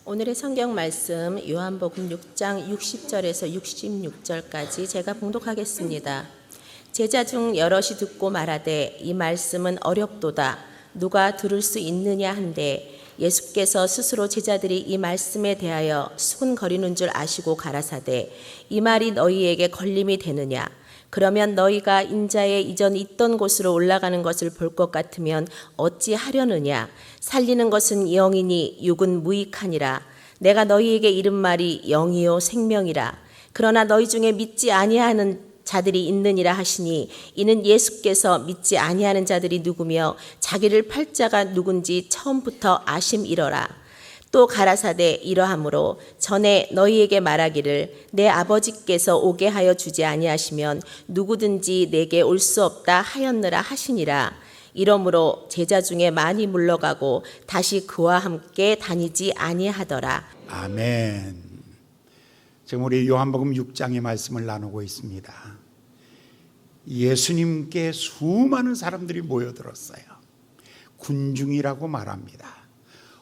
오늘의 성경 말씀 요한복음 6장 60절에서 66절까지 제가 봉독하겠습니다. 제자 중 여럿이 듣고 말하되 이 말씀은 어렵도다 누가 들을 수 있느냐 한데 예수께서 스스로 제자들이 이 말씀에 대하여 수군거리는 줄 아시고 가라사대 이 말이 너희에게 걸림이 되느냐 그러면 너희가 인자의 이전 있던 곳으로 올라가는 것을 볼 것 같으면 어찌 하려느냐 살리는 것은 영이니 육은 무익하니라 내가 너희에게 이른 말이 영이요 생명이라 그러나 너희 중에 믿지 아니하는 자들이 있느니라 하시니 이는 예수께서 믿지 아니하는 자들이 누구며 자기를 팔 자가 누군지 처음부터 아심이러라 또 가라사대 이러하므로 전에 너희에게 말하기를 내 아버지께서 오게 하여 주지 아니하시면 누구든지 내게 올 수 없다 하였느라 하시니라 이러므로 제자 중에 많이 물러가고 다시 그와 함께 다니지 아니하더라. 아멘. 지금 우리 요한복음 6장의 말씀을 나누고 있습니다. 예수님께 수많은 사람들이 모여들었어요. 군중이라고 말합니다.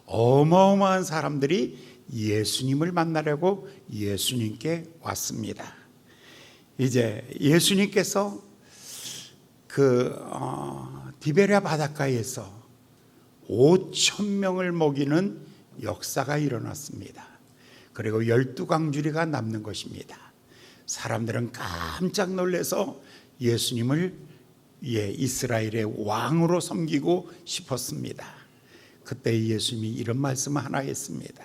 어마어마한 사람들이 예수님을 만나려고 예수님께 왔습니다. 이제 예수님께서 디베랴 바닷가에서 5,000명을 먹이는 역사가 일어났습니다. 그리고 12광주리가 남는 것입니다. 사람들은 깜짝 놀라서 예수님을 이스라엘의 왕으로 섬기고 싶었습니다. 그때 예수님이 이런 말씀을 하나 했습니다.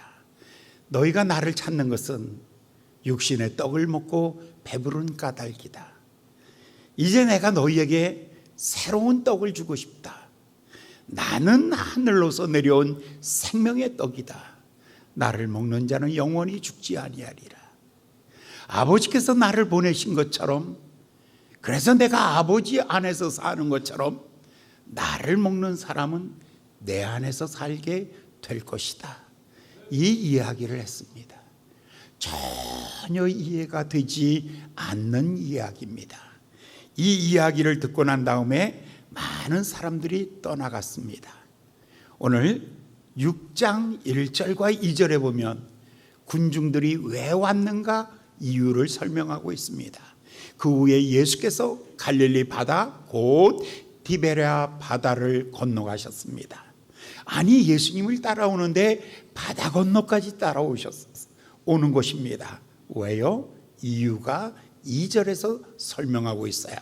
너희가 나를 찾는 것은 육신의 떡을 먹고 배부른 까닭이다. 이제 내가 너희에게 새로운 떡을 주고 싶다. 나는 하늘로서 내려온 생명의 떡이다. 나를 먹는 자는 영원히 죽지 아니하리라. 아버지께서 나를 보내신 것처럼 그래서 내가 아버지 안에서 사는 것처럼 나를 먹는 사람은 내 안에서 살게 될 것이다. 이 이야기를 했습니다. 전혀 이해가 되지 않는 이야기입니다. 이 이야기를 듣고 난 다음에 많은 사람들이 떠나갔습니다. 오늘 6장 1절과 2절에 보면 군중들이 왜 왔는가 이유를 설명하고 있습니다. 그 후에 예수께서 갈릴리 바다 곧 디베랴 바다를 건너가셨습니다. 아니 예수님을 따라오는데 바다 건너까지 오는 것입니다. 왜요? 이유가 2절에서 설명하고 있어요.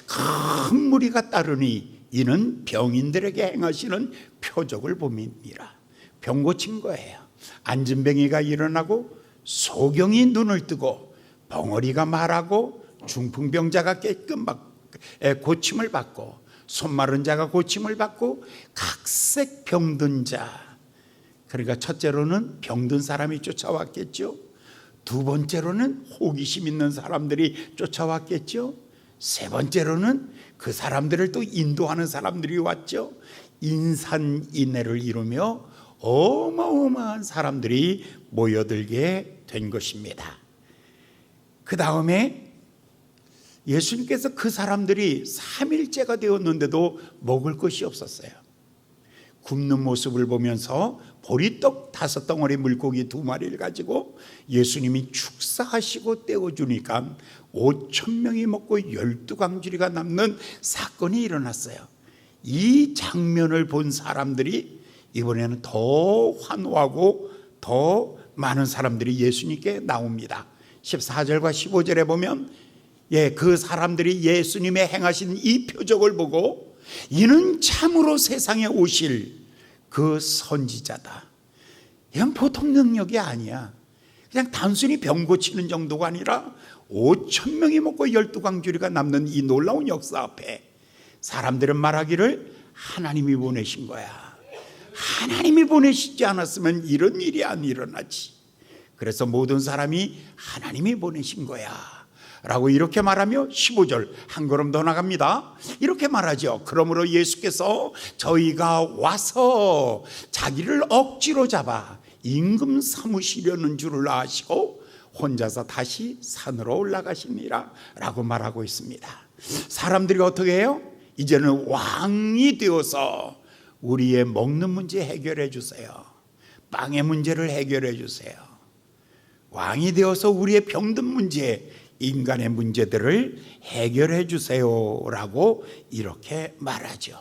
큰 무리가 따르니 이는 병인들에게 행하시는 표적을 봄이니라. 병 고친 거예요. 앉은뱅이가 일어나고 소경이 눈을 뜨고 벙어리가 말하고 중풍병자가 고침을 받고 손마른 자가 고침을 받고 각색 병든 자, 그러니까 첫째로는 병든 사람이 쫓아왔겠죠. 두 번째로는 호기심 있는 사람들이 쫓아왔겠죠. 세 번째로는 그 사람들을 또 인도하는 사람들이 왔죠. 인산인해를 이루며 어마어마한 사람들이 모여들게 된 것입니다. 그 다음에 예수님께서 그 사람들이 3일째가 되었는데도 먹을 것이 없었어요. 굶는 모습을 보면서 보리떡 5덩어리 물고기 2마리를 가지고 예수님이 축사하시고 떼어주니까 5,000명이 먹고 12광주리가 남는 사건이 일어났어요. 이 장면을 본 사람들이 이번에는 더 환호하고 더 많은 사람들이 예수님께 나옵니다. 14절과 15절에 보면 그 사람들이 예수님의 행하신 이 표적을 보고 이는 참으로 세상에 오실 그 선지자다. 이건 보통 능력이 아니야. 그냥 단순히 병 고치는 정도가 아니라 5,000명이 먹고 12광주리가 남는 이 놀라운 역사 앞에 사람들은 말하기를 하나님이 보내신 거야. 하나님이 보내시지 않았으면 이런 일이 안 일어나지. 그래서 모든 사람이 하나님이 보내신 거야 라고 이렇게 말하며 15절 한 걸음 더 나갑니다. 이렇게 말하죠. 그러므로 예수께서 저희가 와서 자기를 억지로 잡아 임금 삼으시려는 줄을 아시고 혼자서 다시 산으로 올라가시니라 라고 말하고 있습니다. 사람들이 어떻게 해요? 이제는 왕이 되어서 우리의 먹는 문제 해결해 주세요. 빵의 문제를 해결해 주세요. 왕이 되어서 우리의 병든 문제, 인간의 문제들을 해결해 주세요 라고 이렇게 말하죠.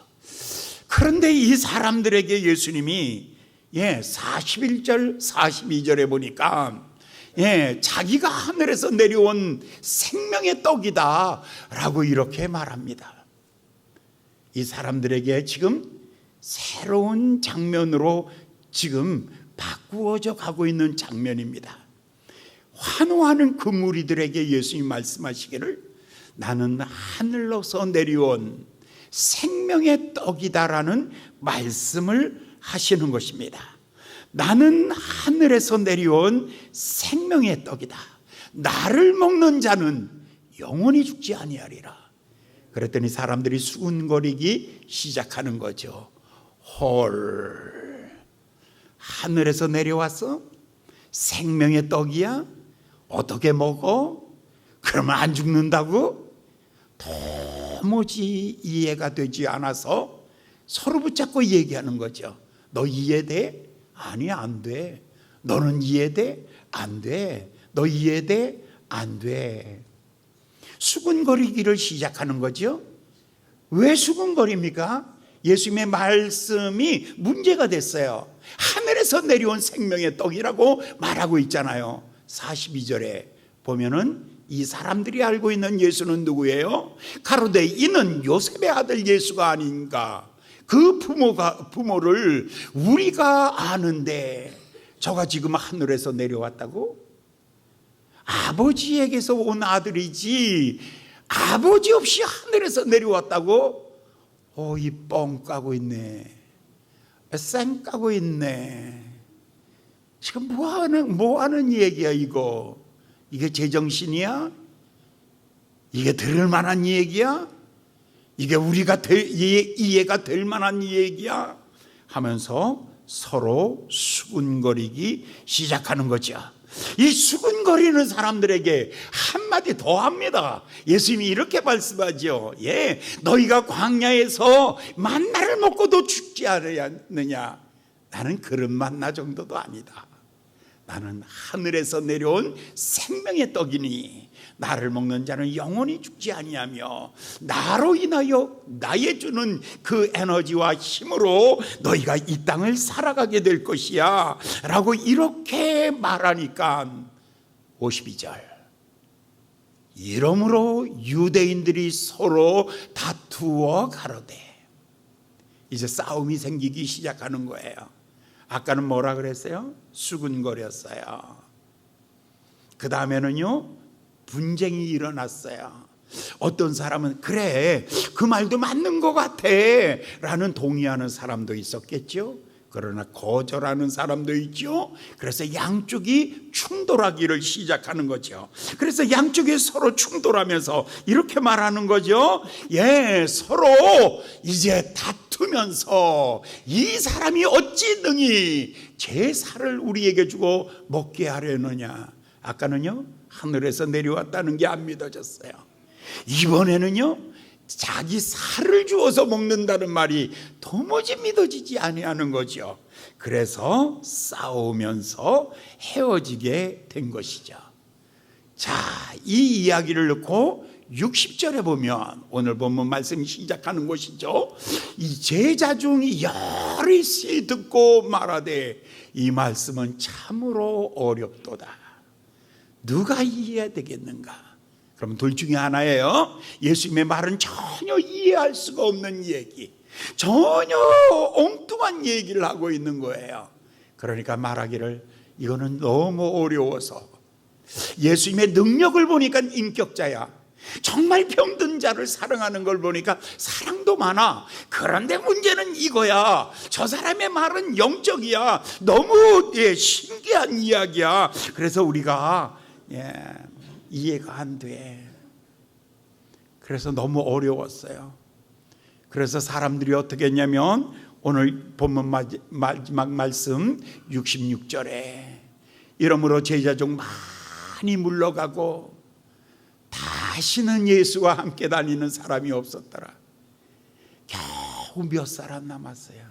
그런데 이 사람들에게 예수님이 41절 42절에 보니까 자기가 하늘에서 내려온 생명의 떡이다 라고 이렇게 말합니다. 이 사람들에게 지금 새로운 장면으로 지금 바꾸어져 가고 있는 장면입니다. 환호하는 그 무리들에게 예수님이 말씀하시기를 나는 하늘로서 내려온 생명의 떡이다라는 말씀을 하시는 것입니다. 나는 하늘에서 내려온 생명의 떡이다. 나를 먹는 자는 영원히 죽지 아니하리라. 그랬더니 사람들이 수군거리기 시작하는 거죠. 헐, 하늘에서 내려왔어? 생명의 떡이야? 어떻게 먹어? 그러면 안 죽는다고? 도무지 이해가 되지 않아서 서로 붙잡고 얘기하는 거죠. 너 이해돼? 아니, 안 돼. 너는 이해돼? 안 돼. 너 이해돼? 안 돼. 수군거리기를 시작하는 거죠. 왜 수군거립니까? 예수님의 말씀이 문제가 됐어요. 하늘에서 내려온 생명의 떡이라고 말하고 있잖아요. 42절에 보면은 이 사람들이 알고 있는 예수는 누구예요? 가로되 이는 요셉의 아들 예수가 아닌가. 그 부모를 우리가 아는데 저가 지금 하늘에서 내려왔다고? 아버지에게서 온 아들이지 아버지 없이 하늘에서 내려왔다고? 이 뻥 까고 있네. 쌩 까고 있네. 지금 뭐 하는 얘기야 이거? 이게 제정신이야? 이게 들을 만한 얘기야? 이게 우리가 이해가 될 만한 얘기야? 하면서 서로 수군거리기 시작하는 거죠. 이 수군거리는 사람들에게 한마디 더 합니다. 예수님이 이렇게 말씀하죠. 너희가 광야에서 만나를 먹고도 죽지 않느냐? 나는 그런 만나 정도도 아니다. 나는 하늘에서 내려온 생명의 떡이니 나를 먹는 자는 영원히 죽지 아니하며 나로 인하여 나의 주는 그 에너지와 힘으로 너희가 이 땅을 살아가게 될 것이야 라고 이렇게 말하니까 52절 이러므로 유대인들이 서로 다투어 가로되 이제 싸움이 생기기 시작하는 거예요. 아까는 뭐라 그랬어요? 수군거렸어요. 그 다음에는요 분쟁이 일어났어요. 어떤 사람은 그래 그 말도 맞는 것 같아 라는 동의하는 사람도 있었겠죠. 그러나 거절하는 사람도 있죠. 그래서 양쪽이 충돌하기를 시작하는 거죠. 그래서 양쪽이 서로 충돌하면서 이렇게 말하는 거죠. 서로 이제 다투면서 이 사람이 어찌 능히 제사를 우리에게 주고 먹게 하려느냐. 아까는요 하늘에서 내려왔다는 게 안 믿어졌어요. 이번에는요 자기 살을 주어서 먹는다는 말이 도무지 믿어지지 아니하는 거죠. 그래서 싸우면서 헤어지게 된 것이죠. 자, 이 이야기를 놓고 60절에 보면 오늘 본문 말씀이 시작하는 것이죠. 이 제자 중 여럿이 듣고 말하되 이 말씀은 참으로 어렵도다. 누가 이해해야 되겠는가? 그러면 둘 중에 하나예요. 예수님의 말은 전혀 이해할 수가 없는 얘기, 전혀 엉뚱한 얘기를 하고 있는 거예요. 그러니까 말하기를 이거는 너무 어려워서 예수님의 능력을 보니까 인격자야. 정말 병든 자를 사랑하는 걸 보니까 사랑도 많아. 그런데 문제는 이거야. 저 사람의 말은 영적이야. 너무 신기한 이야기야. 그래서 우리가 이해가 안 돼. 그래서 너무 어려웠어요. 그래서 사람들이 어떻게 했냐면 오늘 본문 마지막 말씀 66절에 이러므로 제자 중 많이 물러가고 다시는 예수와 함께 다니는 사람이 없었더라. 겨우 몇 사람 남았어요.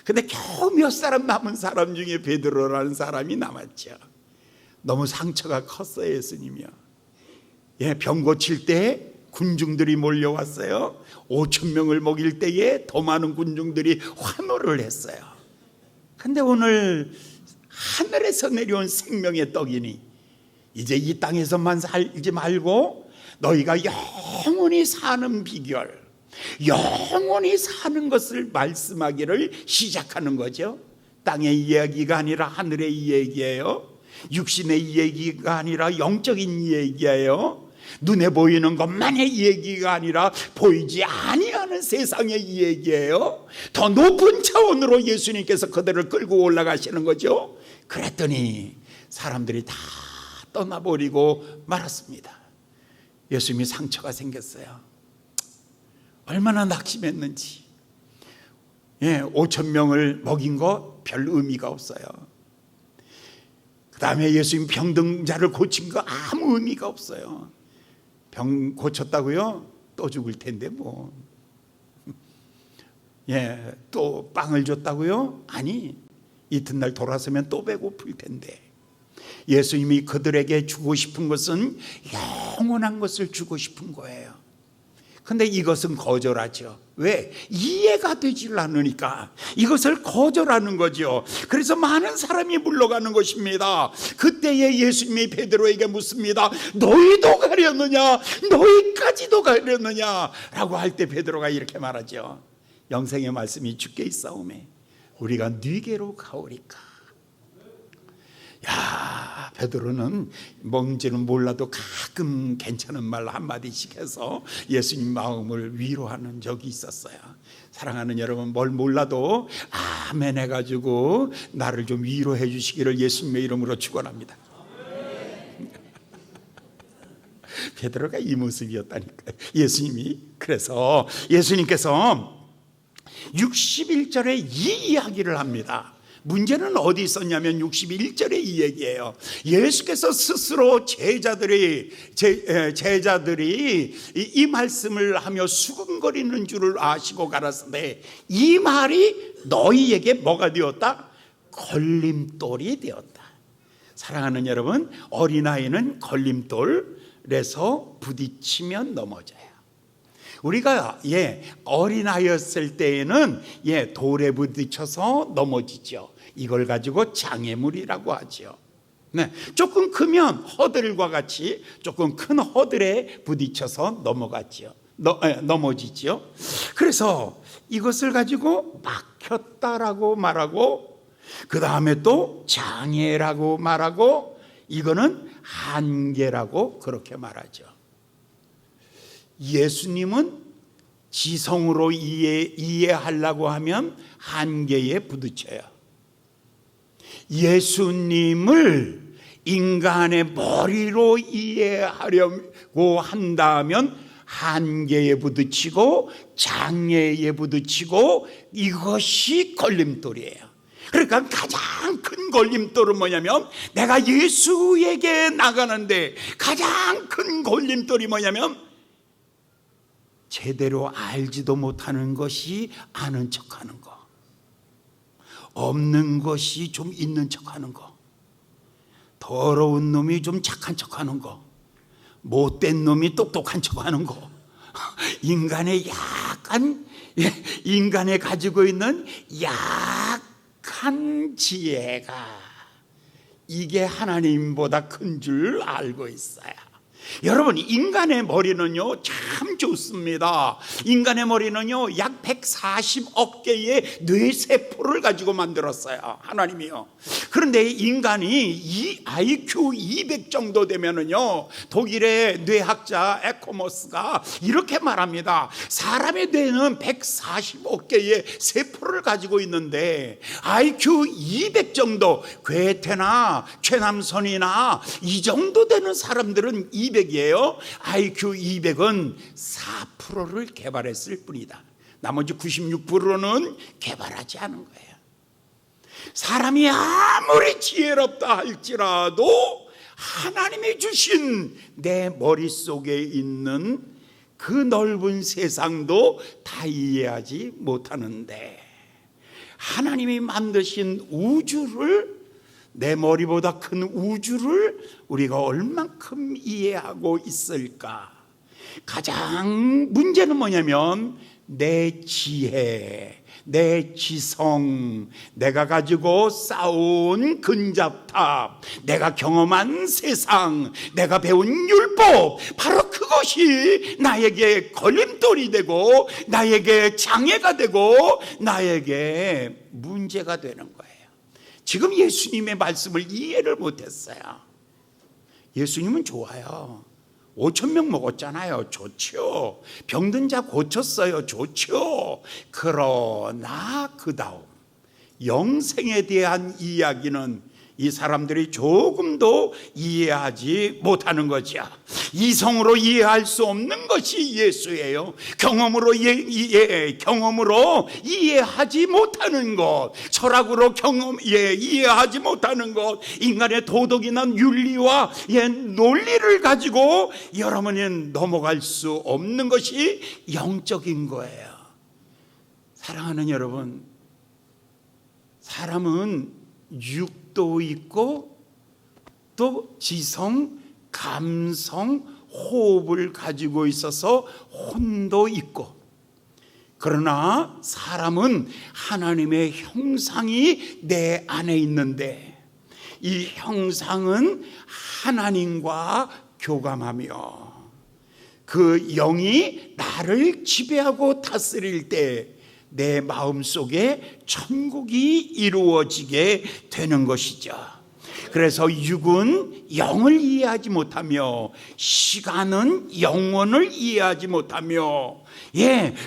근데 겨우 몇 사람 남은 사람 중에 베드로라는 사람이 남았죠. 너무 상처가 컸어요. 예수님이요. 병 고칠 때 군중들이 몰려왔어요. 5,000명을 먹일 때에 더 많은 군중들이 환호를 했어요. 근데 오늘 하늘에서 내려온 생명의 떡이니 이제 이 땅에서만 살지 말고 너희가 영원히 사는 비결, 영원히 사는 것을 말씀하기를 시작하는 거죠. 땅의 이야기가 아니라 하늘의 이야기예요. 육신의 이야기가 아니라 영적인 이야기예요. 눈에 보이는 것만의 이야기가 아니라 보이지 아니하는 세상의 이야기예요. 더 높은 차원으로 예수님께서 그들을 끌고 올라가시는 거죠. 그랬더니 사람들이 다 떠나버리고 말았습니다. 예수님이 상처가 생겼어요. 얼마나 낙심했는지. 5,000명을 먹인 거 별 의미가 없어요. 그 다음에 예수님 병든자를 고친 거 아무 의미가 없어요. 병 고쳤다고요? 또 죽을 텐데 뭐. 또 빵을 줬다고요? 아니, 이튿날 돌아서면 또 배고플 텐데. 예수님이 그들에게 주고 싶은 것은 영원한 것을 주고 싶은 거예요. 근데 이것은 거절하죠. 왜? 이해가 되질 않으니까 이것을 거절하는 거죠. 그래서 많은 사람이 물러가는 것입니다. 그때에 예수님이 베드로에게 묻습니다. 너희도 가려느냐? 너희까지도 가려느냐? 라고 할 때 베드로가 이렇게 말하죠. 영생의 말씀이 주께 있사오매 우리가 네게로 가오리까. 야, 베드로는 뭔지는 몰라도 가끔 괜찮은 말 한마디씩 해서 예수님 마음을 위로하는 적이 있었어요. 사랑하는 여러분, 뭘 몰라도 아멘 해가지고 나를 좀 위로해 주시기를 예수님의 이름으로 축원합니다. 베드로가 이 모습이었다니까요. 예수님이. 그래서 예수님께서 61절에 이 이야기를 합니다. 문제는 어디 있었냐면 61절에 이 얘기예요. 예수께서 스스로 제자들이 이 말씀을 하며 수근거리는 줄을 아시고 가라사대 이 말이 너희에게 뭐가 되었다? 걸림돌이 되었다. 사랑하는 여러분, 어린아이는 걸림돌에서 부딪히면 넘어져요. 우리가 어린아이였을 때에는 돌에 부딪혀서 넘어지죠. 이걸 가지고 장애물이라고 하죠. 조금 크면 허들과 같이 조금 큰 허들에 부딪혀서 넘어지죠. 그래서 이것을 가지고 막혔다라고 말하고 그 다음에 또 장애라고 말하고 이거는 한계라고 그렇게 말하죠. 예수님은 지성으로 이해하려고 하면 한계에 부딪혀요. 예수님을 인간의 머리로 이해하려고 한다면 한계에 부딪히고 장애에 부딪히고 이것이 걸림돌이에요. 그러니까 가장 큰 걸림돌은 뭐냐면 내가 예수에게 나가는데 가장 큰 걸림돌이 뭐냐면 제대로 알지도 못하는 것이 아는 척하는 거, 없는 것이 좀 있는 척하는 거, 더러운 놈이 좀 착한 척하는 거, 못된 놈이 똑똑한 척하는 거, 인간의 인간에 가지고 있는 약한 지혜가 이게 하나님보다 큰 줄 알고 있어요. 여러분, 인간의 머리는요 참 좋습니다. 인간의 머리는요 약 140억 개의 뇌세포를 가지고 만들었어요, 하나님이요. 그런데 인간이 이 IQ 200 정도 되면은요, 독일의 뇌학자 에코모스가 이렇게 말합니다. 사람의 뇌는 140억 개의 세포를 가지고 있는데 IQ 200 정도, 괴테나 최남선이나 이 정도 되는 사람들은 200이에요. IQ 200은 4%를 개발했을 뿐이다. 나머지 96%는 개발하지 않은 거예요. 사람이 아무리 지혜롭다 할지라도 하나님이 주신 내 머릿속에 있는 그 넓은 세상도 다 이해하지 못하는데, 하나님이 만드신 우주를, 내 머리보다 큰 우주를 우리가 얼만큼 이해하고 있을까? 가장 문제는 뭐냐면 내 지혜, 내 지성, 내가 가지고 쌓아온 근접탑, 내가 경험한 세상, 내가 배운 율법, 바로 그것이 나에게 걸림돌이 되고 나에게 장애가 되고 나에게 문제가 되는 거예요. 지금 예수님의 말씀을 이해를 못했어요. 예수님은 좋아요. 5,000명 먹었잖아요. 좋죠. 병든 자 고쳤어요. 좋죠. 그러나 그 다음 영생에 대한 이야기는 이 사람들이 조금도 이해하지 못하는 거죠. 이성으로 이해할 수 없는 것이 예수예요. 경험으로 이해하지 못하는 것, 철학으로 이해하지 못하는 것, 인간의 도덕이나 윤리와 논리를 가지고 여러분은 넘어갈 수 없는 것이 영적인 거예요. 사랑하는 여러분, 사람은 육도 있고 또 지성, 감성, 호흡을 가지고 있어서 혼도 있고, 그러나 사람은 하나님의 형상이 내 안에 있는데 이 형상은 하나님과 교감하며 그 영이 나를 지배하고 다스릴 때 내 마음속에 천국이 이루어지게 되는 것이죠. 그래서 육은 영을 이해하지 못하며 시간은 영원을 이해하지 못하며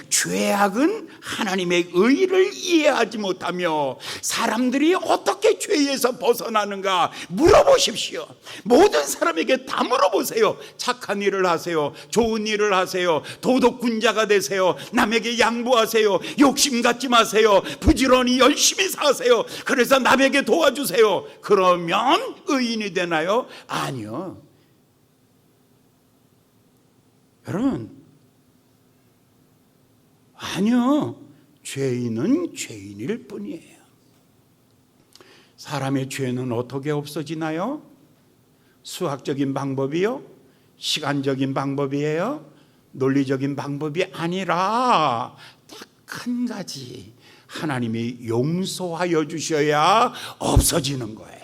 죄악은 하나님의 의를 이해하지 못하며 사람들이 어떻게 죄에서 벗어나는가 물어보십시오. 모든 사람에게 다 물어보세요. 착한 일을 하세요. 좋은 일을 하세요. 도덕군자가 되세요. 남에게 양보하세요. 욕심 갖지 마세요. 부지런히 열심히 사세요. 그래서 남에게 도와주세요. 그러면 의인이 되나요? 아니요. 여러분, 아니요. 죄인은 죄인일 뿐이에요. 사람의 죄는 어떻게 없어지나요? 수학적인 방법이요? 시간적인 방법이에요? 논리적인 방법이 아니라 딱 한 가지, 하나님이 용서하여 주셔야 없어지는 거예요.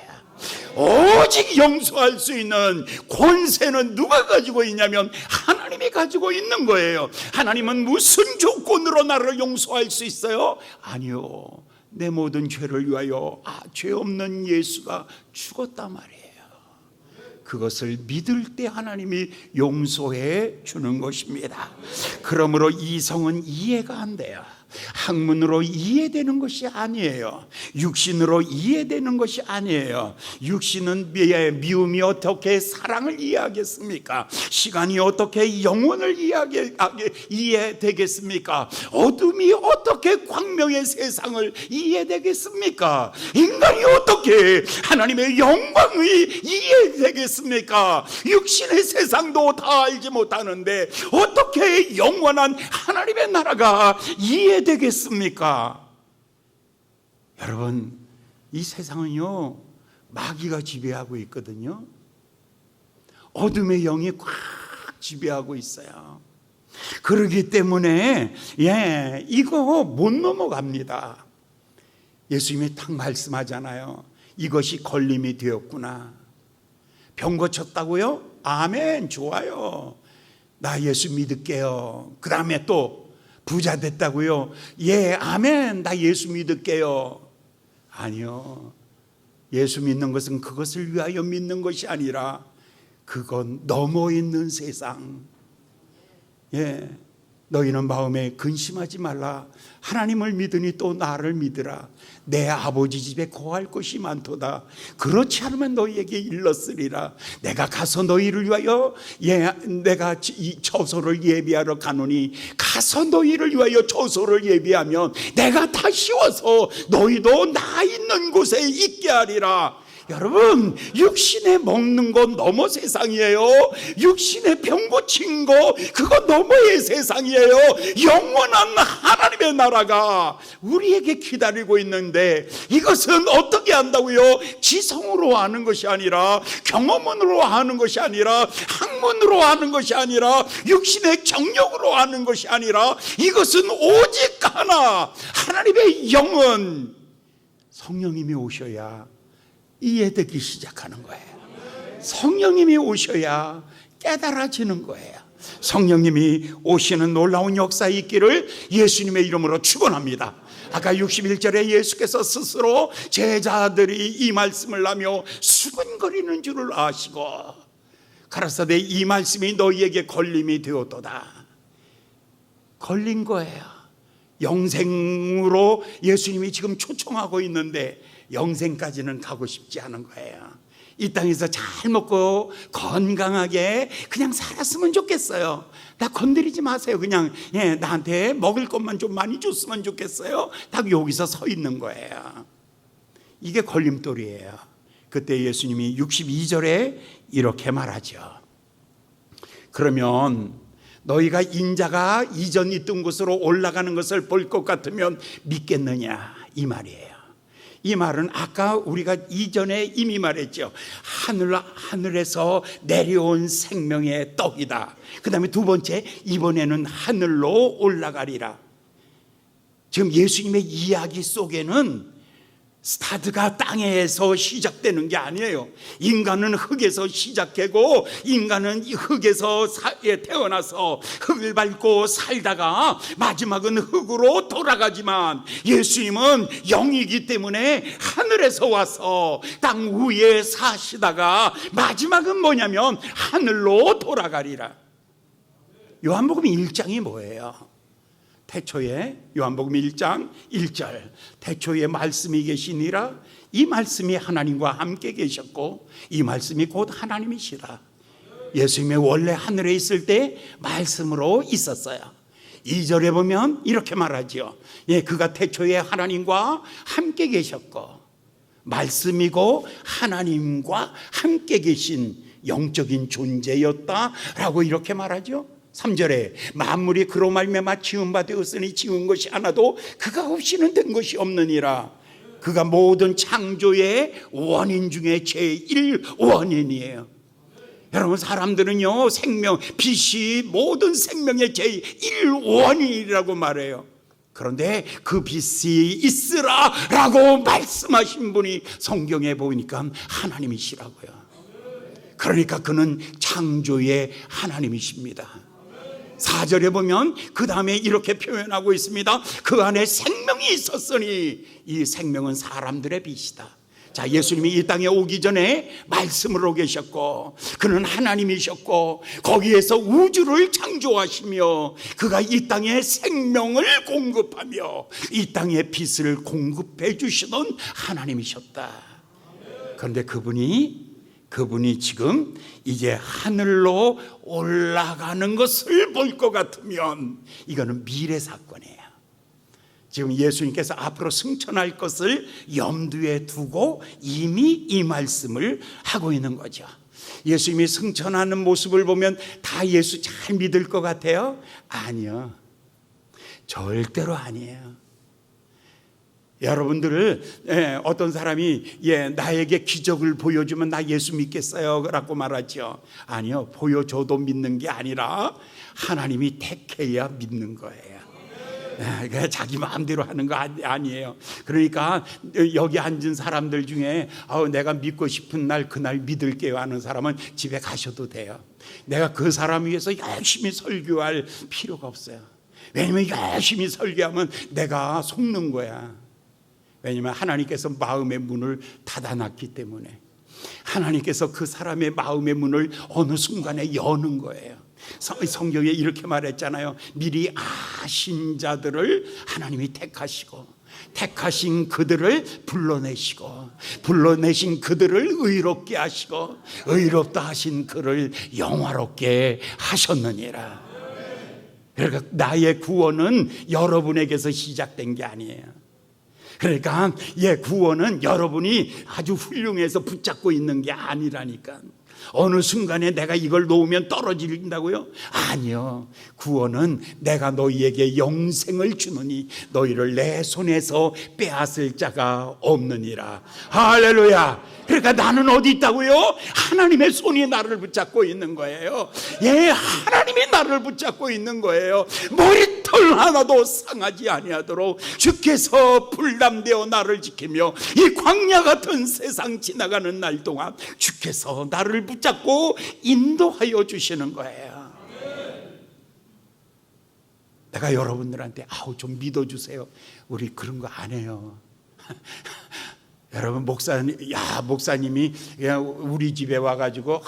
오직 용서할 수 있는 권세는 누가 가지고 있냐면 하나님이 가지고 있는 거예요. 하나님은 무슨 조건으로 나를 용서할 수 있어요? 아니요. 내 모든 죄를 위하여 죄 없는 예수가 죽었단 말이에요. 그것을 믿을 때 하나님이 용서해 주는 것입니다. 그러므로 이성은 이해가 안 돼요. 학문으로 이해되는 것이 아니에요. 육신으로 이해되는 것이 아니에요. 육신은 미움이 어떻게 사랑을 이해하겠습니까? 시간이 어떻게 영혼을 이해되겠습니까? 어둠이 어떻게 광명의 세상을 이해되겠습니까? 인간이 어떻게 하나님의 영광이 이해되겠습니까? 육신의 세상도 다 알지 못하는데 어떻게 영원한 하나님의 나라가 되겠습니까? 여러분, 이 세상은요 마귀가 지배하고 있거든요. 어둠의 영이 꽉 지배하고 있어요. 그렇기 때문에 이거 못 넘어갑니다. 예수님이 딱 말씀하잖아요. 이것이 걸림이 되었구나. 병 고쳤다고요? 아멘, 좋아요. 나 예수 믿을게요. 그 다음에 또 부자 됐다고요? 아멘, 나 예수 믿을게요. 아니요. 예수 믿는 것은 그것을 위하여 믿는 것이 아니라 그건 넘어 있는 세상, 너희는 마음에 근심하지 말라. 하나님을 믿으니 또 나를 믿으라. 내 아버지 집에 거할 것이 많도다. 그렇지 않으면 너희에게 일렀으리라. 내가 가서 너희를 위하여 내가 이 처소를 예비하러 가노니 가서 너희를 위하여 처소를 예비하면 내가 다시 와서 너희도 나 있는 곳에 있게 하리라. 여러분, 육신에 먹는 건 너무 세상이에요. 육신에 병 고친 거 그거 너머의 세상이에요. 영원한 하나님의 나라가 우리에게 기다리고 있는데 이것은 어떻게 한다고요? 지성으로 하는 것이 아니라, 경험으로 하는 것이 아니라, 학문으로 하는 것이 아니라, 육신의 정력으로 하는 것이 아니라, 이것은 오직 하나, 하나님의 영은 성령님이 오셔야 이해되기 시작하는 거예요. 성령님이 오셔야 깨달아지는 거예요. 성령님이 오시는 놀라운 역사 있기를 예수님의 이름으로 축원합니다. 아까 61절에 예수께서 스스로 제자들이 이 말씀을 하며 수근거리는 줄을 아시고 가라사대 이 말씀이 너희에게 걸림이 되었도다. 걸린 거예요. 영생으로 예수님이 지금 초청하고 있는데 영생까지는 가고 싶지 않은 거예요. 이 땅에서 잘 먹고 건강하게 그냥 살았으면 좋겠어요. 나 건드리지 마세요. 그냥 나한테 먹을 것만 좀 많이 줬으면 좋겠어요. 딱 여기서 서 있는 거예요. 이게 걸림돌이에요. 그때 예수님이 62절에 이렇게 말하죠. 그러면 너희가 인자가 이전 있던 곳으로 올라가는 것을 볼 것 같으면 믿겠느냐, 이 말이에요. 이 말은 아까 우리가 이전에 이미 말했죠. 하늘에서 내려온 생명의 떡이다. 그 다음에 두 번째, 이번에는 하늘로 올라가리라. 지금 예수님의 이야기 속에는 스타트가 땅에서 시작되는 게 아니에요. 인간은 흙에서 시작하고 인간은 흙에서 태어나서 흙을 밟고 살다가 마지막은 흙으로 돌아가지만 예수님은 영이기 때문에 하늘에서 와서 땅 위에 사시다가 마지막은 뭐냐면 하늘로 돌아가리라. 요한복음 1장이 뭐예요? 태초에 요한복음 1장 1절 태초에 말씀이 계시니라. 이 말씀이 하나님과 함께 계셨고 이 말씀이 곧 하나님이시라. 예수님이 원래 하늘에 있을 때 말씀으로 있었어요. 2절에 보면 이렇게 말하죠. 그가 태초에 하나님과 함께 계셨고 말씀이고 하나님과 함께 계신 영적인 존재였다라고 이렇게 말하죠. 3절에 만물이 그로 말미암아 지은 바 되었으니 지은 것이 하나도 그가 없이는 된 것이 없느니라. 그가 모든 창조의 원인 중에 제일 원인이에요. 여러분, 사람들은요 생명, 빛이 모든 생명의 제일 원인이라고 말해요. 그런데 그 빛이 있으라 라고 말씀하신 분이 성경에 보니까 하나님이시라고요. 그러니까 그는 창조의 하나님이십니다. 4절에 보면 그 다음에 이렇게 표현하고 있습니다. 그 안에 생명이 있었으니 이 생명은 사람들의 빛이다. 자, 예수님이 이 땅에 오기 전에 말씀으로 계셨고 그는 하나님이셨고 거기에서 우주를 창조하시며 그가 이 땅에 생명을 공급하며 이 땅에 빛을 공급해 주시던 하나님이셨다. 그런데 그분이 지금 이제 하늘로 올라가는 것을 볼 것 같으면 이거는 미래 사건이에요. 지금 예수님께서 앞으로 승천할 것을 염두에 두고 이미 이 말씀을 하고 있는 거죠. 예수님이 승천하는 모습을 보면 다 예수 잘 믿을 것 같아요? 아니요. 절대로 아니에요. 여러분들을 어떤 사람이 나에게 기적을 보여주면 나 예수 믿겠어요 라고 말하죠. 아니요, 보여줘도 믿는 게 아니라 하나님이 택해야 믿는 거예요. 자기 마음대로 하는 거 아니에요. 그러니까 여기 앉은 사람들 중에 내가 믿고 싶은 날 그날 믿을게요 하는 사람은 집에 가셔도 돼요. 내가 그 사람 위해서 열심히 설교할 필요가 없어요. 왜냐면 열심히 설교하면 내가 속는 거야. 왜냐하면 하나님께서 마음의 문을 닫아놨기 때문에 하나님께서 그 사람의 마음의 문을 어느 순간에 여는 거예요. 성경에 이렇게 말했잖아요. 미리 아신 자들을 하나님이 택하시고, 택하신 그들을 불러내시고, 불러내신 그들을 의롭게 하시고, 의롭다 하신 그를 영화롭게 하셨느니라. 그러니까 나의 구원은 여러분에게서 시작된 게 아니에요. 그러니까 구원은 여러분이 아주 훌륭해서 붙잡고 있는 게 아니라니까. 어느 순간에 내가 이걸 놓으면 떨어진다고요? 아니요. 구원은 내가 너희에게 영생을 주느니 너희를 내 손에서 빼앗을 자가 없느니라. 할렐루야. 그러니까 나는 어디 있다고요? 하나님의 손이 나를 붙잡고 있는 거예요. 하나님이 나를 붙잡고 있는 거예요. 머리털 하나도 상하지 아니하도록 주께서 불담되어 나를 지키며 이 광야 같은 세상 지나가는 날 동안 주께서 나를 붙잡고 인도하여 주시는 거예요. 내가 여러분들한테 좀 믿어주세요. 우리 그런 거 안 해요. 여러분, 목사님이 우리 집에 와가지고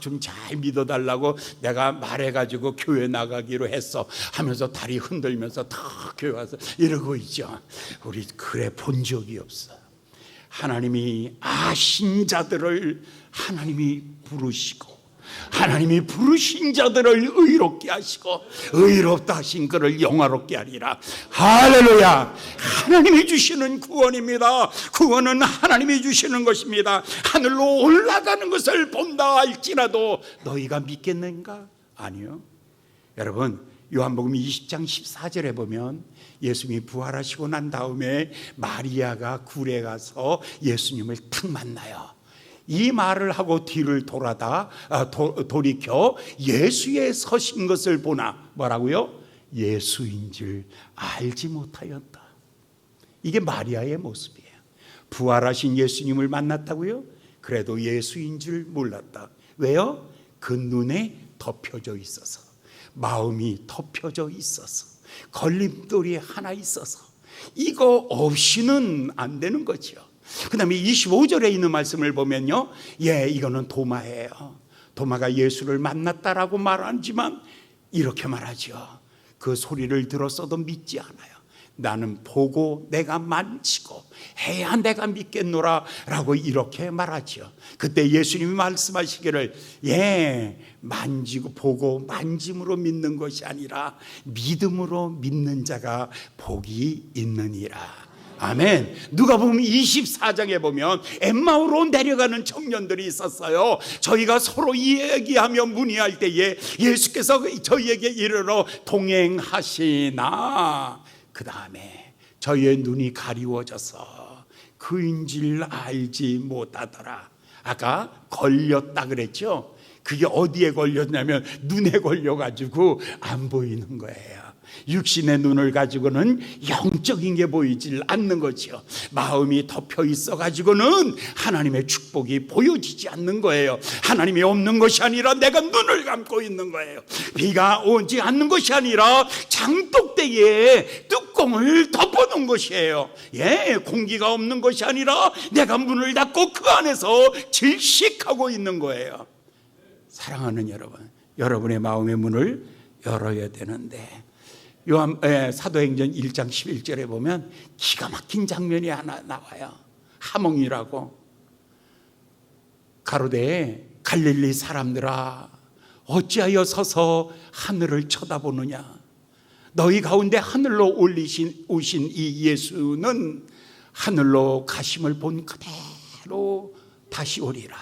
좀 잘 믿어달라고 내가 말해가지고 교회 나가기로 했어 하면서 다리 흔들면서 다 교회 와서 이러고 있죠. 우리 그래 본 적이 없어. 하나님이 아신 자들을 하나님이 부르시고, 하나님이 부르신 자들을 의롭게 하시고, 의롭다 하신 그를 영화롭게 하리라. 할렐루야. 하나님이 주시는 구원입니다. 구원은 하나님이 주시는 것입니다. 하늘로 올라가는 것을 본다 할지라도 너희가 믿겠는가? 아니요. 여러분, 요한복음 20장 14절에 보면 예수님이 부활하시고 난 다음에 마리아가 굴에 가서 예수님을 탁 만나요. 이 말을 하고 뒤를 돌이켜 예수의 서신 것을 보나 뭐라고요? 예수인 줄 알지 못하였다. 이게 마리아의 모습이에요. 부활하신 예수님을 만났다고요? 그래도 예수인 줄 몰랐다. 왜요? 그 눈에 덮여져 있어서, 마음이 덮여져 있어서, 걸림돌이 하나 있어서 이거 없이는 안 되는 거죠. 그 다음에 25절에 있는 말씀을 보면요, 이거는 도마예요. 도마가 예수를 만났다라고 말하지만 이렇게 말하죠. 그 소리를 들었어도 믿지 않아요. 나는 보고 내가 만지고 해야 내가 믿겠노라 라고 이렇게 말하죠. 그때 예수님이 말씀하시기를 만지고 보고 만짐으로 믿는 것이 아니라 믿음으로 믿는 자가 복이 있느니라. 아멘. 누가복음 24장에 보면 엠마오로 내려가는 청년들이 있었어요. 저희가 서로 이야기하며 문의할 때에 예수께서 저희에게 이르러 동행하시나, 그 다음에 저희의 눈이 가리워져서 그인 줄 알지 못하더라. 아까 걸렸다 그랬죠. 그게 어디에 걸렸냐면 눈에 걸려가지고 안 보이는 거예요. 육신의 눈을 가지고는 영적인 게 보이질 않는 거죠. 마음이 덮여 있어 가지고는 하나님의 축복이 보여지지 않는 거예요. 하나님이 없는 것이 아니라 내가 눈을 감고 있는 거예요. 비가 오지 않는 것이 아니라 장독대에 뚜껑을 덮어놓은 것이에요. 공기가 없는 것이 아니라 내가 문을 닫고 그 안에서 질식하고 있는 거예요. 사랑하는 여러분, 여러분의 마음의 문을 열어야 되는데, 사도행전 1장 11절에 보면 기가 막힌 장면이 하나 나와요. 하몽이라고. 가로되 갈릴리 사람들아, 어찌하여 서서 하늘을 쳐다보느냐. 너희 가운데 하늘로 오신 이 예수는 하늘로 가심을 본 그대로 다시 오리라.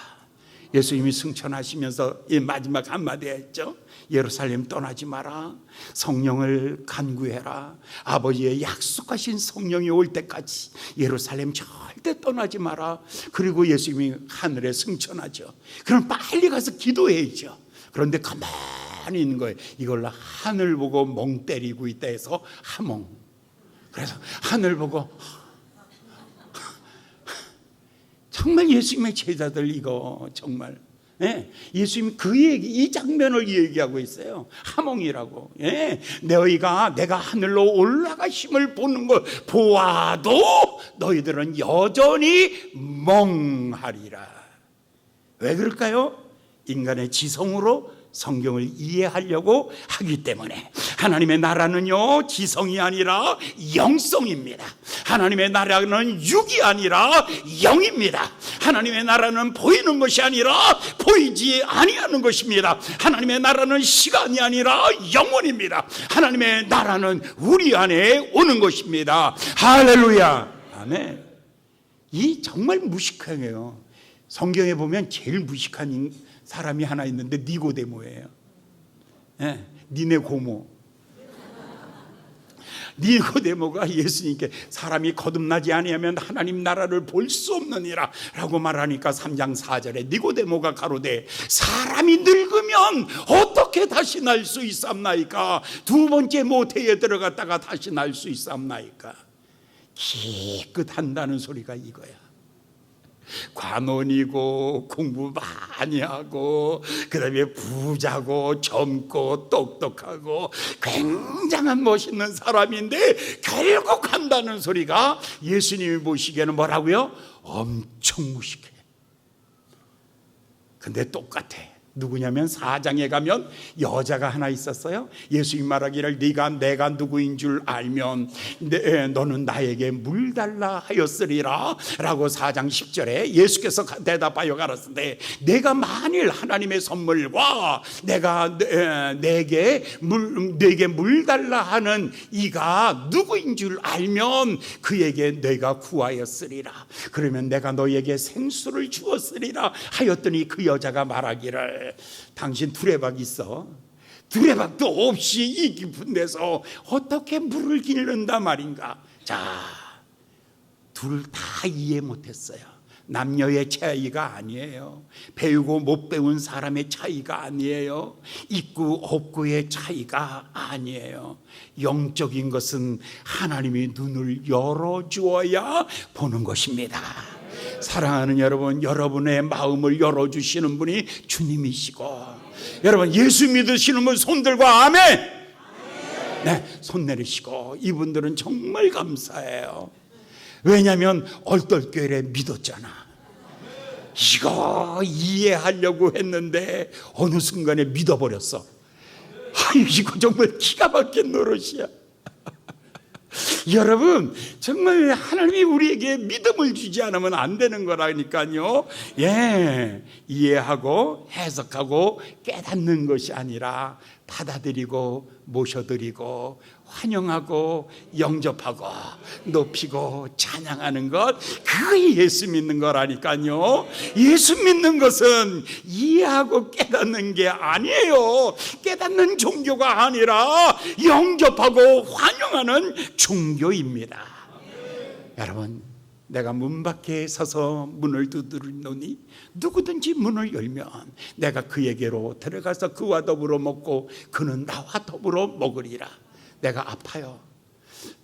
예수님이 승천하시면서 이 마지막 한마디 했죠. 예루살렘 떠나지 마라. 성령을 간구해라. 아버지의 약속하신 성령이 올 때까지 예루살렘 절대 떠나지 마라. 그리고 예수님이 하늘에 승천하죠. 그럼 빨리 가서 기도해야죠. 그런데 가만히 있는 거예요. 이걸로 하늘 보고 멍 때리고 있다 해서 하몽. 그래서 하늘 보고, 정말 예수님의 제자들 이거 정말, 예수님이 이 장면을 얘기하고 있어요. 하몽이라고. 너희가 내가 하늘로 올라가심을 보는 걸 보아도 너희들은 여전히 멍하리라. 왜 그럴까요? 인간의 지성으로 성경을 이해하려고 하기 때문에 하나님의 나라는요 지성이 아니라 영성입니다. 하나님의 나라는 육이 아니라 영입니다. 하나님의 나라는 보이는 것이 아니라 보이지 아니하는 것입니다. 하나님의 나라는 시간이 아니라 영원입니다. 하나님의 나라는 우리 안에 오는 것입니다. 할렐루야. 아멘. 이 정말 무식해요. 성경에 보면 제일 무식한 사람이 하나 있는데 니고데모예요. 네, 니네 고모. 니고데모가 예수님께 사람이 거듭나지 아니하면 하나님 나라를 볼 수 없느니라 라고 말하니까 3장 4절에 니고데모가 가로되 사람이 늙으면 어떻게 다시 날 수 있사옵나이까? 두 번째 모태에 들어갔다가 다시 날 수 있사옵나이까? 기껏 한다는 소리가 이거야. 관원이고 공부 많이 하고 그다음에 부자고 젊고 똑똑하고 굉장한 멋있는 사람인데 결국 한다는 소리가 예수님이 보시기에는 뭐라고요? 엄청 무식해. 근데 똑같아. 누구냐면 4장에 가면 여자가 하나 있었어요. 예수님 말하기를 내가 누구인 줄 알면 너는 나에게 물 달라 하였으리라 라고 4장 10절에 예수께서 대답하여 가라사대 내가 만일 하나님의 선물과 내가 내게 물 달라 하는 이가 누구인 줄 알면 그에게 내가 구하였으리라. 그러면 내가 너에게 생수를 주었으리라 하였더니 그 여자가 말하기를 당신 두레박 있어? 두레박도 없이 이 깊은 데서 어떻게 물을 기른단 말인가? 자, 둘 다 이해 못했어요. 남녀의 차이가 아니에요. 배우고 못 배운 사람의 차이가 아니에요. 있고 없고의 차이가 아니에요. 영적인 것은 하나님이 눈을 열어주어야 보는 것입니다. 사랑하는 여러분, 여러분의 마음을 열어주시는 분이 주님이시고, 여러분 예수 믿으시는 분 손들고 아멘. 네, 손 내리시고. 이분들은 정말 감사해요. 왜냐하면 얼떨결에 믿었잖아. 이거 이해하려고 했는데 어느 순간에 믿어버렸어. 이거 정말 기가 막힌 노릇이야. 여러분 정말 하나님이 우리에게 믿음을 주지 않으면 안 되는 거라니까요. 예, 이해하고 해석하고 깨닫는 것이 아니라 받아들이고 모셔드리고 환영하고 영접하고 높이고 찬양하는 것, 그게 예수 믿는 거라니까요. 예수 믿는 것은 이해하고 깨닫는 게 아니에요. 깨닫는 종교가 아니라 영접하고 환영하는 종교입니다. 여러분, 내가 문 밖에 서서 문을 두드리노니 누구든지 문을 열면 내가 그에게로 들어가서 그와 더불어 먹고 그는 나와 더불어 먹으리라. 내가 아파요.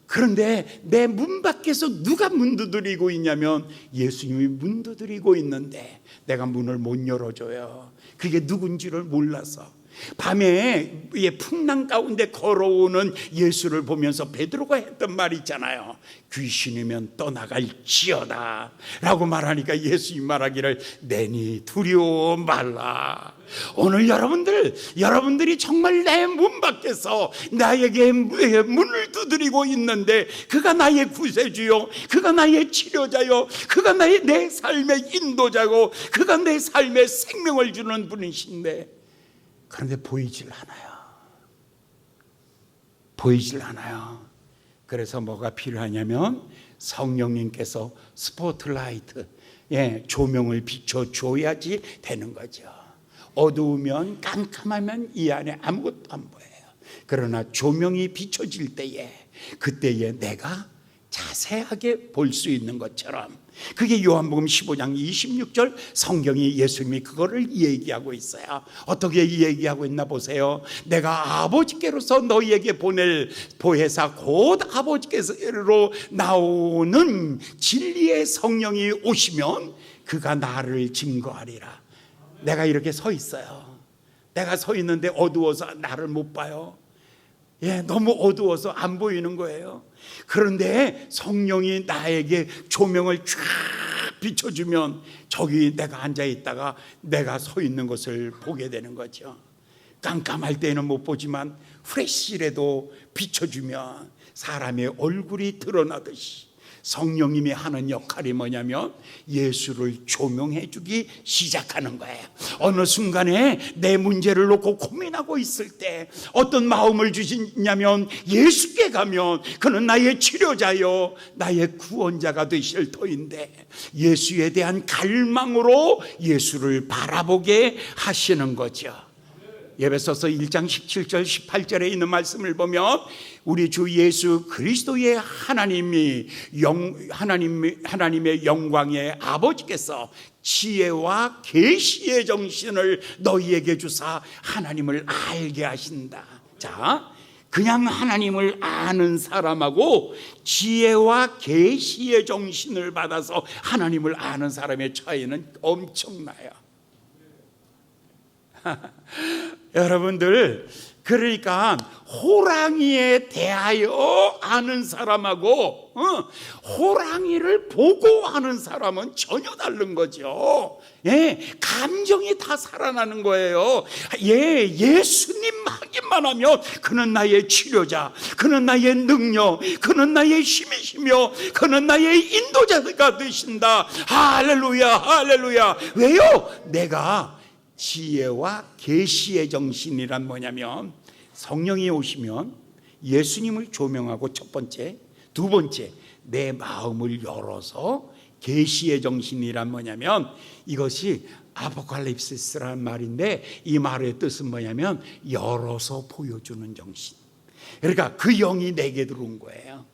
그런데 내 문 밖에서 누가 문 두드리고 있냐면 예수님이 문 두드리고 있는데 내가 문을 못 열어줘요. 그게 누군지를 몰라서. 밤에 풍랑 가운데 걸어오는 예수를 보면서 베드로가 했던 말 있잖아요. 귀신이면 떠나갈지어다 라고 말하니까 예수님 말하기를 내니 두려워 말라. 오늘 여러분들이 정말 내 문 밖에서 나에게 문을 두드리고 있는데 그가 나의 구세주요, 그가 나의 치료자요, 그가 내 삶의 인도자고 그가 내 삶의 생명을 주는 분이신데 그런데 보이질 않아요. 그래서 뭐가 필요하냐면 성령님께서 스포트라이트, 조명을 비춰줘야지 되는 거죠. 어두우면 깜깜하면 이 안에 아무것도 안 보여요. 그러나 조명이 비춰질 때에 그때에 내가 자세하게 볼 수 있는 것처럼, 그게 요한복음 15장 26절 성경이 예수님이 그거를 얘기하고 있어요. 어떻게 얘기하고 있나 보세요. 내가 아버지께로서 너희에게 보낼 보혜사 곧 아버지께로 나오는 진리의 성령이 오시면 그가 나를 증거하리라. 내가 이렇게 서 있어요. 내가 서 있는데 어두워서 나를 못 봐요. 너무 어두워서 안 보이는 거예요. 그런데 성령이 나에게 조명을 쫙 비춰주면 저기 내가 앉아 있다가 내가 서 있는 것을 보게 되는 거죠. 깜깜할 때는 못 보지만 프레시라도 비춰주면 사람의 얼굴이 드러나듯이 성령님이 하는 역할이 뭐냐면 예수를 조명해 주기 시작하는 거예요. 어느 순간에 내 문제를 놓고 고민하고 있을 때 어떤 마음을 주시냐면 예수께 가면 그는 나의 치료자요 나의 구원자가 되실 터인데 예수에 대한 갈망으로 예수를 바라보게 하시는 거죠. 에베소서 1장 17절 18절에 있는 말씀을 보면 우리 주 예수 그리스도의 하나님의 영광의 아버지께서 지혜와 계시의 정신을 너희에게 주사 하나님을 알게 하신다. 자, 그냥 하나님을 아는 사람하고 지혜와 계시의 정신을 받아서 하나님을 아는 사람의 차이는 엄청나요. 여러분들, 그러니까 호랑이에 대하여 아는 사람하고 호랑이를 보고 아는 사람은 전혀 다른 거죠. 예, 감정이 다 살아나는 거예요. 예, 예수님 하기만 하면 그는 나의 치료자, 그는 나의 능력, 그는 나의 힘이시며 그는 나의 인도자가 되신다. 할렐루야, 할렐루야. 왜요? 내가 지혜와 계시의 정신이란 뭐냐면 성령이 오시면 예수님을 조명하고 첫 번째, 두 번째 내 마음을 열어서 계시의 정신이란 뭐냐면 이것이 아포칼립시스라는 말인데 이 말의 뜻은 뭐냐면 열어서 보여주는 정신. 그러니까 그 영이 내게 들어온 거예요.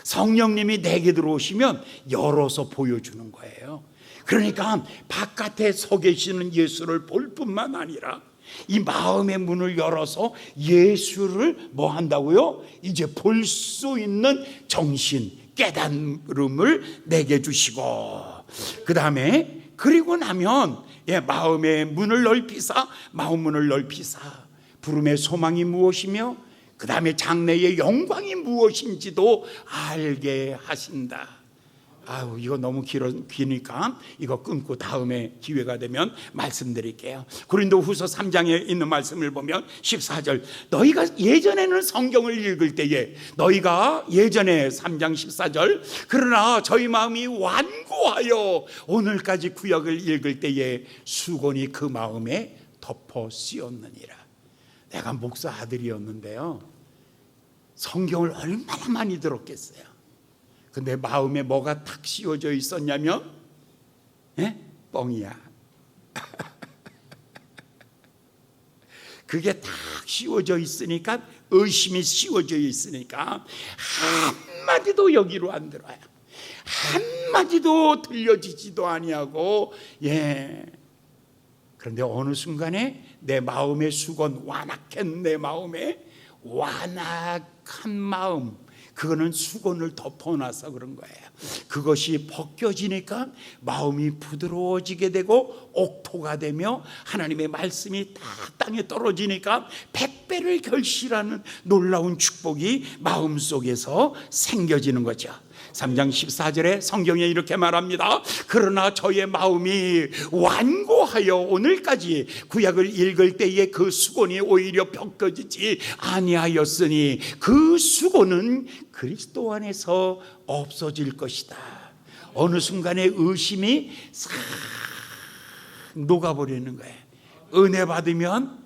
성령님이 내게 들어오시면 열어서 보여주는 거예요. 그러니까 바깥에 서 계시는 예수를 볼 뿐만 아니라 이 마음의 문을 열어서 예수를 뭐 한다고요? 이제 볼 수 있는 정신, 깨달음을 내게 주시고 그 다음에 그리고 나면 마음의 문을 넓히사 마음 문을 넓히사 부름의 소망이 무엇이며 그 다음에 장래의 영광이 무엇인지도 알게 하신다. 아유, 이거 너무 기니까 이거 끊고 다음에 기회가 되면 말씀드릴게요. 고린도후서 3장에 있는 말씀을 보면 14절 너희가 예전에는 성경을 읽을 때에 너희가 예전에 3장 14절 그러나 저희 마음이 완고하여 오늘까지 구약을 읽을 때에 수건이 그 마음에 덮어 씌었느니라. 내가 목사 아들이었는데요, 성경을 얼마나 많이 들었겠어요. 근데 마음에 뭐가 탁 씌워져 있었냐면 뻥이야. 그게 탁 씌워져 있으니까 의심이 씌워져 있으니까 한마디도 여기로 안 들어요. 한마디도 들려지지도 아니하고 그런데 어느 순간에 내 마음의 수건 완악한 내 마음에 완악한 마음 그거는 수건을 덮어놔서 그런 거예요. 그것이 벗겨지니까 마음이 부드러워지게 되고 옥토가 되며 하나님의 말씀이 다 땅에 떨어지니까 100배를 결실하는 놀라운 축복이 마음속에서 생겨지는 거죠. 3장 14절에 성경에 이렇게 말합니다. 그러나 저의 마음이 완고하여 오늘까지 구약을 읽을 때에 그 수건이 오히려 벗겨지지 아니하였으니 그 수건은 그리스도 안에서 없어질 것이다. 어느 순간에 의심이 싹 녹아버리는 거예요. 은혜 받으면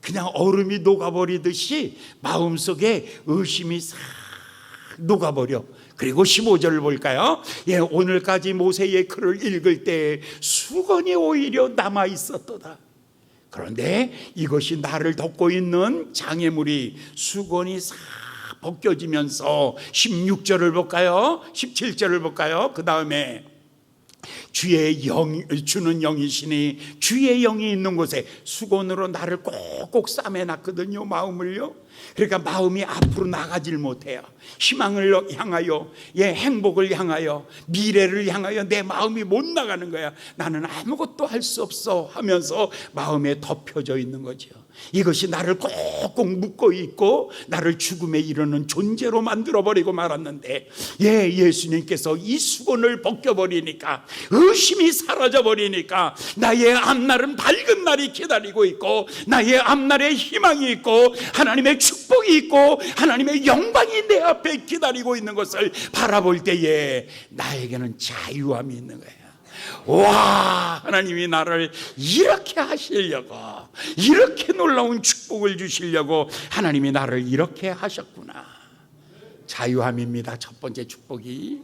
그냥 얼음이 녹아버리듯이 마음속에 의심이 싹 녹아버려. 그리고 15절을 볼까요? 오늘까지 모세의 글을 읽을 때 수건이 오히려 남아 있었도다. 그런데 이것이 나를 덮고 있는 장애물이 수건이 싹 벗겨지면서 16절을 볼까요? 17절을 볼까요? 그 다음에 주는 영이시니 주의 영이 있는 곳에 수건으로 나를 꼭꼭 싸매놨거든요. 마음을요. 그러니까 마음이 앞으로 나가질 못해요. 희망을 향하여, 행복을 향하여, 미래를 향하여 내 마음이 못 나가는 거야. 나는 아무것도 할 수 없어 하면서 마음에 덮여져 있는 거죠. 이것이 나를 꼭꼭 묶고 있고 나를 죽음에 이르는 존재로 만들어버리고 말았는데, 예수님께서 이 수건을 벗겨버리니까, 의심이 사라져버리니까 나의 앞날은 밝은 날이 기다리고 있고, 나의 앞날에 희망이 있고, 하나님의 축복이 있고, 하나님의 영광이 내 앞에 기다리고 있는 것을 바라볼 때에 나에게는 자유함이 있는 거예요. 와, 하나님이 나를 이렇게 하시려고, 이렇게 놀라운 축복을 주시려고 하나님이 나를 이렇게 하셨구나. 자유함입니다. 첫 번째 축복이.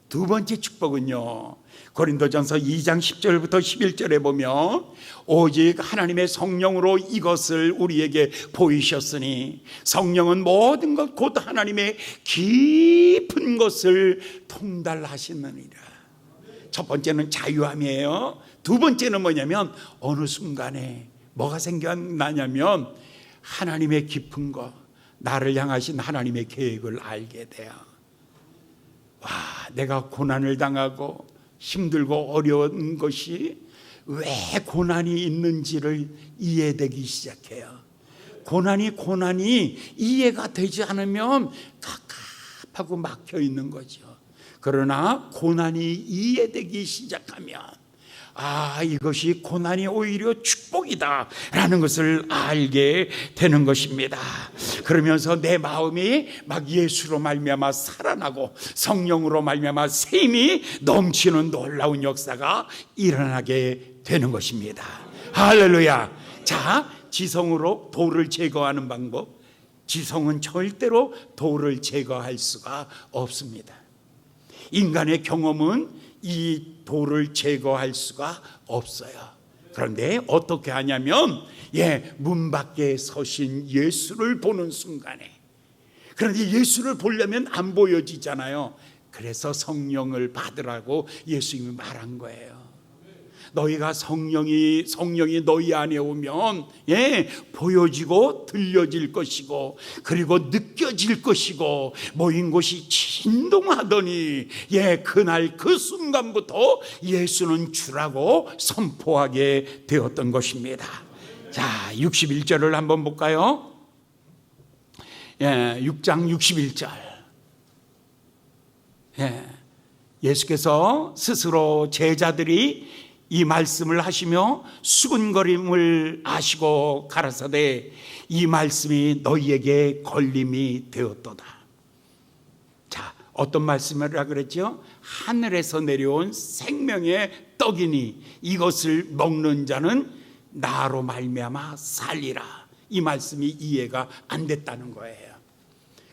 두 번째 축복은요, 고린도전서 2장 10절부터 11절에 보면, 오직 하나님의 성령으로 이것을 우리에게 보이셨으니 성령은 모든 것 곧 하나님의 깊은 것을 통달하시느니라. 첫 번째는 자유함이에요. 두 번째는 뭐냐면, 어느 순간에 뭐가 생겨나냐면 하나님의 깊은 것, 나를 향하신 하나님의 계획을 알게 돼요. 와, 내가 고난을 당하고 힘들고 어려운 것이 왜 고난이 있는지를 이해되기 시작해요. 고난이 이해가 되지 않으면 갑갑하고 막혀 있는 거죠. 그러나 고난이 이해되기 시작하면, 이것이 고난이 오히려 축복이다 라는 것을 알게 되는 것입니다. 그러면서 내 마음이 막 예수로 말미암아 살아나고 성령으로 말미암아 샘이 넘치는 놀라운 역사가 일어나게 되는 것입니다. 할렐루야. 자, 지성으로 돌을 제거하는 방법. 지성은 절대로 돌을 제거할 수가 없습니다. 인간의 경험은 이 돌을 제거할 수가 없어요. 그런데 어떻게 하냐면, 문 밖에 서신 예수를 보는 순간에, 그런데 예수를 보려면 안 보여지잖아요. 그래서 성령을 받으라고 예수님이 말한 거예요. 너희가 성령이 너희 안에 오면 보여지고 들려질 것이고, 그리고 느껴질 것이고, 모인 곳이 진동하더니 그날 그 순간부터 예수는 주라고 선포하게 되었던 것입니다. 자, 61절을 한번 볼까요? 6장 61절. 예수께서 스스로 제자들이 이 말씀을 하시며 수군거림을 아시고 가라사대, 이 말씀이 너희에게 걸림이 되었도다. 자, 어떤 말씀이라 그랬죠? 하늘에서 내려온 생명의 떡이니 이것을 먹는 자는 나로 말미암아 살리라. 이 말씀이 이해가 안 됐다는 거예요.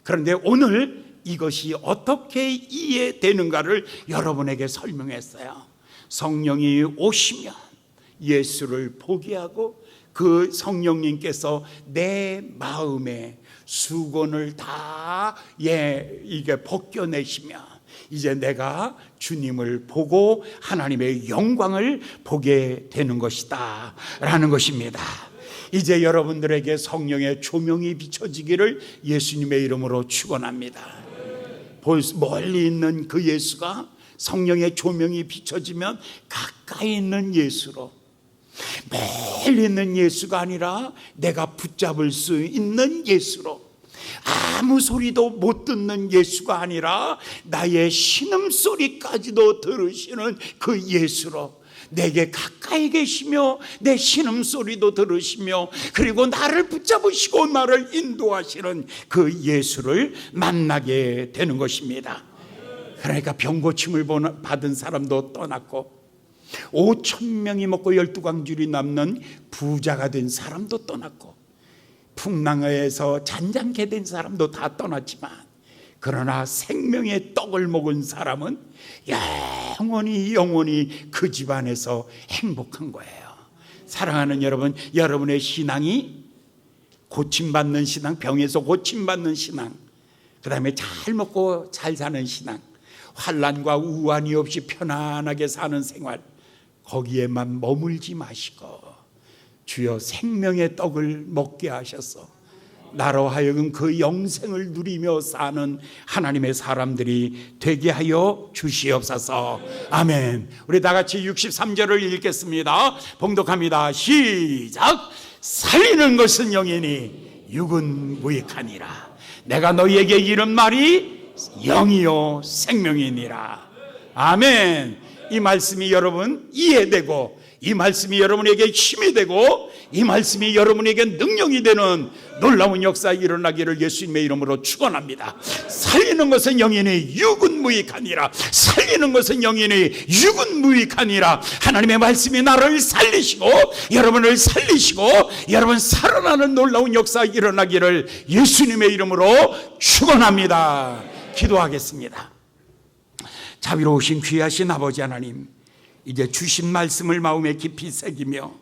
그런데 오늘 이것이 어떻게 이해되는가를 여러분에게 설명했어요. 성령이 오시면 예수를 보게 하고, 그 성령님께서 내 마음에 수건을 다 이게 벗겨내시면 이제 내가 주님을 보고 하나님의 영광을 보게 되는 것이다 라는 것입니다. 이제 여러분들에게 성령의 조명이 비춰지기를 예수님의 이름으로 축원합니다. 멀리 있는 그 예수가 성령의 조명이 비춰지면 가까이 있는 예수로, 멀리 있는 예수가 아니라 내가 붙잡을 수 있는 예수로, 아무 소리도 못 듣는 예수가 아니라 나의 신음소리까지도 들으시는 그 예수로, 내게 가까이 계시며 내 신음소리도 들으시며 그리고 나를 붙잡으시고 나를 인도하시는 그 예수를 만나게 되는 것입니다. 그러니까 병고침을 받은 사람도 떠났고, 5,000명이 먹고 12광줄이 남는 부자가 된 사람도 떠났고, 풍랑에서 잔잔케 된 사람도 다 떠났지만, 그러나 생명의 떡을 먹은 사람은 영원히 그 집안에서 행복한 거예요. 사랑하는 여러분, 여러분의 신앙이 고침받는 신앙, 병에서 고침받는 신앙, 그 다음에 잘 먹고 잘 사는 신앙, 환난과 우환이 없이 편안하게 사는 생활, 거기에만 머물지 마시고 주여 생명의 떡을 먹게 하셔서 나로 하여금 그 영생을 누리며 사는 하나님의 사람들이 되게 하여 주시옵소서. 아멘. 우리 다 같이 63절을 읽겠습니다. 봉독합니다. 시작. 살리는 것은 영이니 육은 무익하니라. 내가 너희에게 이른 말이 영이요 생명이니라. 아멘. 이 말씀이 여러분 이해되고, 이 말씀이 여러분에게 힘이 되고, 이 말씀이 여러분에게 능력이 되는 놀라운 역사 일어나기를 예수님의 이름으로 축원합니다. 살리는 것은 영이니 육은 무익하니라. 살리는 것은 영이니 육은 무익하니라. 하나님의 말씀이 나를 살리시고 여러분을 살리시고 여러분 살아나는 놀라운 역사 일어나기를 예수님의 이름으로 축원합니다. 기도하겠습니다. 자비로우신 귀하신 아버지 하나님, 이제 주신 말씀을 마음에 깊이 새기며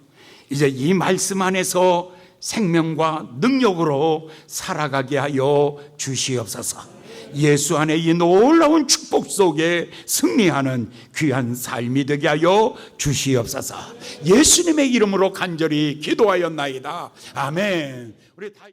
이제 이 말씀 안에서 생명과 능력으로 살아가게 하여 주시옵소서. 예수 안에 이 놀라운 축복 속에 승리하는 귀한 삶이 되게 하여 주시옵소서. 예수님의 이름으로 간절히 기도하였나이다. 아멘. 우리 다